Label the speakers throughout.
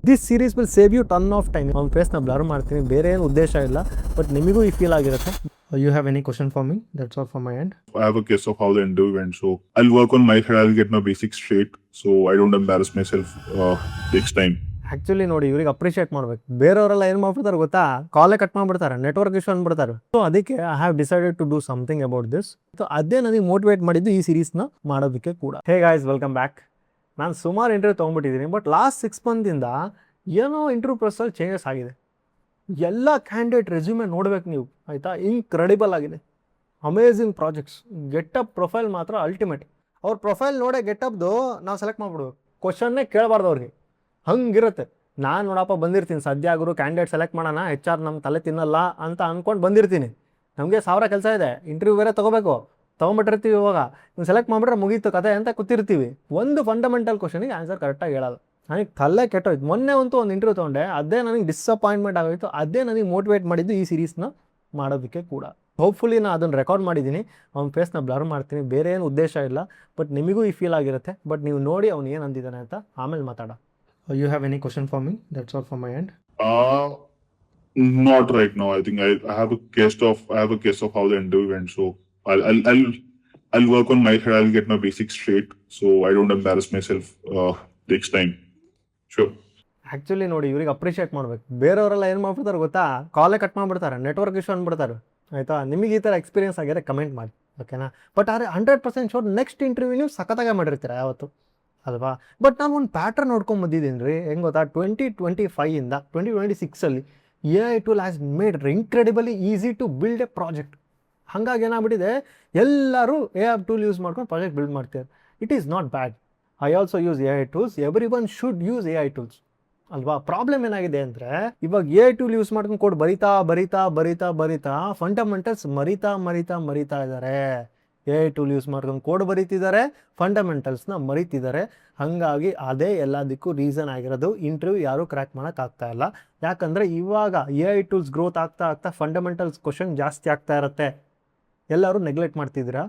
Speaker 1: This series will save you ton of time. ಅವ್ನ ಫೇಸ್ನ blur ಮಾಡ್ತೀನಿ, ಬೇರೆ ಏನು ಉದ್ದೇಶ ಇಲ್ಲ, ಬಟ್ ನಿಮಗೂ ಈ ಫೀಲ್ ಆಗಿರುತ್ತೆ. You have any question for me? That's all for my end.
Speaker 2: I have a guess of how the interview went, so I'll work on my head. I'll get my basics straight, so I don't embarrass myself next time.
Speaker 1: Actually ನೋಡಿ, ಇವ್ರಿಗೆ appreciate ಮಾಡ್ಬೇಕು. ಬೇರೆಯವರೆಲ್ಲ ಏನು ಮಾಡ್ಬಿಡ್ತಾರೆ ಗೊತ್ತಾ, ಕಾಲೇ cut ಮಾಡಿಬಿಡ್ತಾರೆ, network issue ಅಂದ್ಬಿಡ್ತಾರೆ. ಸೊ ಅದಕ್ಕೆ I have decided to do something about this. So ಅದೇ ನನಗೆ ಮೋಟಿವೇಟ್ ಮಾಡಿದ್ದು ಈ ಸೀರೀಸ್ನ ಮಾಡೋದಕ್ಕೆ ಕೂಡ. Hey guys, welcome back. ನಾನು ಸುಮಾರು ಇಂಟರ್ವ್ಯೂ ತೊಗೊಂಡ್ಬಿಟ್ಟಿದ್ದೀನಿ, ಬಟ್ ಲಾಸ್ಟ್ 6 ಮಂತಿಂದ ಏನೋ ಇಂಟರ್ವ್ಯೂ ಪ್ರೊಸೆಸ್ ಚೇಂಜಸ್ ಆಗಿದೆ. ಎಲ್ಲ ಕ್ಯಾಂಡಿಡೇಟ್ ರೆಸ್ಯೂಮೆ ನೋಡ್ಬೇಕು ನೀವು, ಆಯಿತಾ? ಇನ್ಕ್ರೆಡಿಬಲ್ ಆಗಿದೆ, ಅಮೇಝಿಂಗ್ ಪ್ರಾಜೆಕ್ಟ್ಸ್. ಗೆಟಪ್ ಪ್ರೊಫೈಲ್ ಮಾತ್ರ ಅಲ್ಟಿಮೇಟ್. ಅವ್ರ ಪ್ರೊಫೈಲ್ ನೋಡೇ ಗೆಟಪ್ದು ನಾವು ಸೆಲೆಕ್ಟ್ ಮಾಡ್ಬಿಡ್ಬೇಕು, ಕ್ವಶನ್ನೇ ಕೇಳಬಾರ್ದು ಅವ್ರಿಗೆ, ಹಂಗಿರುತ್ತೆ. ನಾನು ನೋಡಪ್ಪ ಬಂದಿರ್ತೀನಿ, ಸದ್ಯ ಆದರೂ ಕ್ಯಾಂಡಿಡೇಟ್ ಸೆಲೆಕ್ಟ್ ಮಾಡೋಣ, HR ನಮ್ಮ ತಲೆ ತಿನ್ನಲ್ಲ ಅಂತ ಅಂದ್ಕೊಂಡು ಬಂದಿರ್ತೀನಿ. ನಮಗೆ 1000 ಕೆಲಸ ಇದೆ, ಇಂಟರ್ವ್ಯೂ ಬೇರೆ ತೊಗೋಬೇಕು, ತೊಗೊಂಬಿಟ್ಟಿರ್ತೀವಿ. ಇವಾಗ ನೀವು ಸೆಲೆಕ್ಟ್ ಮಾಡಿಬಿಟ್ರೆ ಮುಗೀತು ಕತೆ ಅಂತ ಕೂತಿರ್ತೀವಿ. ಒಂದು ಫಂಡಮೆಂಟಲ್ ಕ್ವಶನಿಗೆ ಆನ್ಸರ್ ಕರೆಕ್ಟಾಗಿ ಹೇಳಲ್ಲ. ನನಗೆ ತಲೆ ಕೆಟ್ಟೋಯ್ತು. ಮೊನ್ನೆ ಒಂದು ಇಂಟರ್ವ್ಯೂ ತೊಗೊಂಡೆ, ಅದೇ ನನಗೆ ಡಿಸಪಾಯಿಂಟ್ಮೆಂಟ್ ಆಗೋಯ್ತು. ಅದೇ ನನಗೆ ಮೋಟಿವೇಟ್ ಮಾಡಿದ್ದು ಈ ಸೀರೀಸ್ನ ಮಾಡೋದಕ್ಕೆ ಕೂಡ. ಹೋಪ್ಫುಲಿ ನಾನು ಅದನ್ನು ರೆಕಾರ್ಡ್ ಮಾಡಿದ್ದೀನಿ. ಅವ್ನ ಫೇಸ್ನ ಬ್ಲರ್ ಮಾಡ್ತೀನಿ, ಬೇರೆ ಏನು ಉದ್ದೇಶ ಇಲ್ಲ, ಬಟ್ ನಿಮಗೂ ಈ ಫೀಲ್ ಆಗಿರುತ್ತೆ. ಬಟ್ ನೀವು ನೋಡಿ ಅವ್ನು ಏನು ಅಂದಿದ್ದಾನೆ ಅಂತ ಆಮೇಲೆ ಮಾತಾಡ. You have any question for me? That's all for my end.
Speaker 2: Not right now. I think I have a guess of how the interview went, so I'll work on my head. I'll get my basics straight, so I don't embarrass myself next time. Sure.
Speaker 1: Actually ನೋಡಿ, ಇವ್ರಿಗೆ appreciate ಮಾಡ್ಬೇಕು. ಬೇರೆಯವರೆಲ್ಲ ಏನು ಮಾಡ್ಬಿಡ್ತಾರೆ ಗೊತ್ತಾ, ಕಾಲೇ cut ಮಾಡಿಬಿಡ್ತಾರೆ, network issue ಅಂದ್ಬಿಡ್ತಾರೆ, ಆಯಿತಾ? ನಿಮಗೆ ಈ ಥರ ಎಕ್ಸ್ಪೀರಿಯನ್ಸ್ ಆಗಿದ್ರೆ ಕಮೆಂಟ್ ಮಾಡಿ, ಓಕೆನಾ? ಬಟ್ ಆದರೆ 100% ಶೋರ್ ನೆಕ್ಸ್ಟ್ ಇಂಟರ್ವ್ಯೂ ನೀವು ಸಖತ್ತಾಗೆ ಮಾಡಿರ್ತೀರ ಯಾವತ್ತು, ಅಲ್ವಾ? ಬಟ್ ನಾನು ಒಂದು ಪ್ಯಾಟ್ರನ್ ನೋಡ್ಕೊಂಡು ಬಂದಿದ್ದೀನಿ ರೀ. ಹೆಂಗೆ ಗೊತ್ತಾ, 2025ಇಂದ 2026ಅಲ್ಲಿ AI tool has made incredibly easy to build a project. ಹಾಗಾಗಿ ಏನಾಗ್ಬಿಟ್ಟಿದೆ, ಎಲ್ಲರೂ AI ಟೂಲ್ ಯೂಸ್ ಮಾಡ್ಕೊಂಡು ಪ್ರಾಜೆಕ್ಟ್ ಬಿಲ್ಡ್ ಮಾಡ್ತಾರೆ. It is not bad. I also use AI tools. Everyone should use AI tools, ಅಲ್ವಾ? ಪ್ರಾಬ್ಲಮ್ ಏನಾಗಿದೆ ಅಂದರೆ, ಇವಾಗ AI tool use ಮಾಡ್ಕೊಂಡು ಕೋಡ್ ಬರಿತಾ ಫಂಡಮೆಂಟಲ್ಸ್ ಮರಿತಾ ಇದ್ದಾರೆ. AI ಟೂಲ್ ಯೂಸ್ ಮಾಡ್ಕೊಂಡು ಕೋಡ್ ಬರೀತಿದ್ದಾರೆ, ಫಂಡಮೆಂಟಲ್ಸ್ನ ಮರಿತಿದ್ದಾರೆ. ಹಾಗಾಗಿ ಅದೇ ಎಲ್ಲದಕ್ಕೂ ರೀಸನ್ ಆಗಿರೋದು. ಇಂಟರ್ವ್ಯೂ ಯಾರೂ ಕ್ರ್ಯಾಕ್ ಮಾಡೋಕ್ಕಾಗ್ತಾ ಇಲ್ಲ. ಯಾಕಂದರೆ ಇವಾಗ AI ಟೂಲ್ಸ್ ಗ್ರೋತ್ ಆಗ್ತಾ ಫಂಡಮೆಂಟಲ್ಸ್ ಕ್ವಶನ್ ಜಾಸ್ತಿ ಆಗ್ತಾ ಇರುತ್ತೆ. ಎಲ್ಲರೂ ನೆಗ್ಲೆಕ್ಟ್ ಮಾಡ್ತಿದ್ದೀರಾ.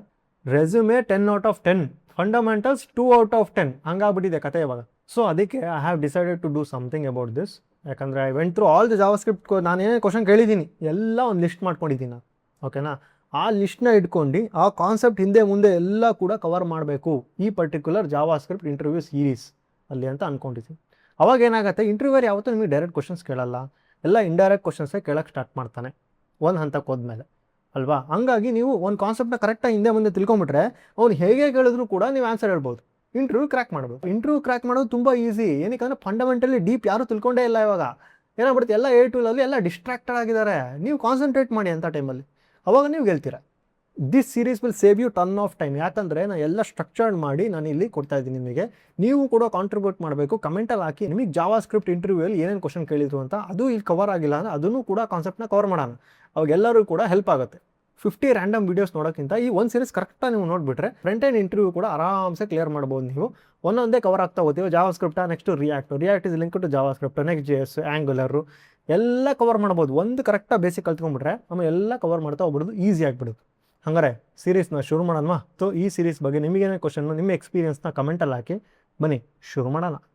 Speaker 1: ರೆಸ್ಯೂಮೆ 10 ಔಟ್ ಆಫ್ 10, ಫಂಡಮೆಂಟಲ್ಸ್ 2 ಔಟ್ ಆಫ್ 10, ಹಂಗಾಗ್ಬಿಟ್ಟಿದೆ ಕತೆ ಇವಾಗ. ಸೊ ಅದಕ್ಕೆ I have decided to do something about this. ಯಾಕಂದರೆ I went through all the JavaScript. ನಾನು ಏನೇ ಕ್ವಶನ್ ಕೇಳಿದ್ದೀನಿ ಎಲ್ಲ ಒಂದು ಲಿಸ್ಟ್ ಮಾಡ್ಕೊಂಡಿದ್ದೀನಿ ನಾನು, ಓಕೆನಾ? ಆ ಲಿಸ್ಟ್ನ ಇಟ್ಕೊಂಡು ಆ ಕಾನ್ಸೆಪ್ಟ್ ಹಿಂದೆ ಮುಂದೆ ಎಲ್ಲ ಕೂಡ ಕವರ್ ಮಾಡಬೇಕು ಈ ಪರ್ಟಿಕ್ಯುಲರ್ ಜಾವಾಸ್ಕ್ರಿಪ್ಟ್ ಇಂಟರ್ವ್ಯೂ ಸೀರೀಸ್ ಅಲ್ಲಿ ಅಂತ ಅಂದ್ಕೊಂಡಿದ್ದೀನಿ. ಅವಾಗ ಏನಾಗುತ್ತೆ, ಇಂಟರ್ವ್ಯೂವರ್ ಯಾವತ್ತೂ ನಿಮಗೆ ಡೈರೆಕ್ಟ್ ಕ್ವಶನ್ಸ್ ಕೇಳಲ್ಲ, ಎಲ್ಲ ಇಂಡೈರೆಕ್ಟ್ ಕ್ವಶನ್ಸೇ ಕೇಳೋಕ್ಕೆ ಸ್ಟಾರ್ಟ್ ಮಾಡ್ತಾನೆ ಒಂದು ಹಂತಕ್ಕೆ ಹೋದ್ಮೇಲೆ, ಅಲ್ವಾ? ಹಂಗಾಗಿ ನೀವು ಒಂದು ಕಾನ್ಸೆಪ್ಟ್ನ ಕರೆಕ್ಟಾಗಿ ಹಿಂದೆ ಮುಂದೆ ತಿಳ್ಕೊಂಬಿಟ್ರೆ ಅವ್ನು ಹೇಗೆ ಕೇಳಿದ್ರು ಕೂಡ ನೀವು ಆನ್ಸರ್ ಹೇಳ್ಬೋದು. ಇಂಟರ್ವ್ಯೂ ಕ್ರ್ಯಾಕ್ ಮಾಡ್ಬೋದು. ಇಂಟರ್ವ್ಯೂ ಕ್ರ್ಯಾಕ್ ಮಾಡೋದು ತುಂಬ ಈಸಿ. ಏನಕ್ಕೆ ಫಂಡಮೆಂಟಲಿ ಡೀಪ್ ಯಾರೂ ತಿಳ್ಕೊಂಡೇ ಇಲ್ಲ. ಇವಾಗ ಏನಾಗ್ಬಿಡುತ್ತೆ, ಎಲ್ಲ AI ಟೂಲಲ್ಲಿ ಎಲ್ಲ ಡಿಸ್ಟ್ರಾಕ್ಟೆಡ್ ಆಗಿದ್ದಾರೆ. ನೀವು ಕಾನ್ಸಂಟ್ರೇಟ್ ಮಾಡಿ ಅಂತ ಟೈಮಲ್ಲಿ, ಅವಾಗ ನೀವು ಗೆಲ್ತೀರ. This series will save you ton of time. ಯಾಕಂದರೆ ನಾನು ಎಲ್ಲ ಸ್ಟ್ರಕ್ಚರ್ಡ್ ಮಾಡಿ ನಾನು ಇಲ್ಲಿ ಕೊಡ್ತಾ ಇದ್ದೀನಿ ನಿಮಗೆ. ನೀವು ಕೂಡ ಕಾಂಟ್ರಿಬ್ಯೂಟ್ ಮಾಡಬೇಕು, ಕಮೆಂಟಲ್ಲಿ ಹಾಕಿ ನಿಮಗೆ ಜಾವಾಸ್ಕ್ರಿಪ್ಟ್ ಇಂಟರ್ವ್ಯೂಯಲ್ಲಿ ಏನೇನು ಕ್ವಶನ್ ಕೇಳಿದ್ರು ಅಂತ. ಅದು ಇಲ್ಲಿ ಕವರ್ ಆಗಿಲ್ಲ ಅಂದರೆ ಅದನ್ನು ಕೂಡ ಕಾನ್ಸೆಪ್ಟ್ನ ಕವರ್ ಮಾಡೋಣ, ಅವಾಗೆಲ್ಲರೂ ಕೂಡ ಹೆಲ್ಪ್ ಆಗುತ್ತೆ. 50 ರ್ಯಾಂಡಮ್ ವೀಡಿಯೋಸ್ ನೋಡೋಕ್ಕಿಂತ ಈ ಒಂದು ಸೀರೀಸ್ ಕರೆಕ್ಟಾಗಿ ನೀವು ನೋಡಿಬಿಟ್ರೆ ಫ್ರಂಟ್ ಎಂಡ್ ಇಂಟರ್ವ್ಯೂ ಕೂಡ ಆರಾಮ್ಸೆ ಕ್ಲಿಯರ್ ಮಾಡ್ಬೋದು. ನೀವು ಒಂದೊಂದೇ ಕವರ್ ಆಗ್ತಾ ಹೋಗ್ತೀವಿ. JavaScript, next React is link to JavaScript, next JS, Angular ಎಲ್ಲ ಕವರ್ ಮಾಡ್ಬೋದು. ಒಂದು ಕರೆಕ್ಟಾಗಿ ಬೇಸಿಕ್ ಕಲ್ತ್ಕೊಂಡ್ಬಿಟ್ರೆ ಆಮೇಲೆ ಎಲ್ಲ ಕವರ್ ಮಾಡ್ತಾ ಹೋಗ್ಬಿಡೋದು, ಈಸಿ ಆಗಿಬಿಡುತ್ತೆ. ಹಂಗಾರೆ ಸೀರೀಸ್ನ ಶುರು ಮಾಡೋಣ. ಸೊ ಈ ಸೀರೀಸ್ ಬಗ್ಗೆ ನಿಮಗೇನೇ ಕ್ವಶನ್ನು, ನಿಮ್ಮ ಎಕ್ಸ್ಪೀರಿಯನ್ಸ್ನ ಕಮೆಂಟಲ್ಲಿ ಹಾಕಿ, ಬನ್ನಿ ಶುರು ಮಾಡೋಣ.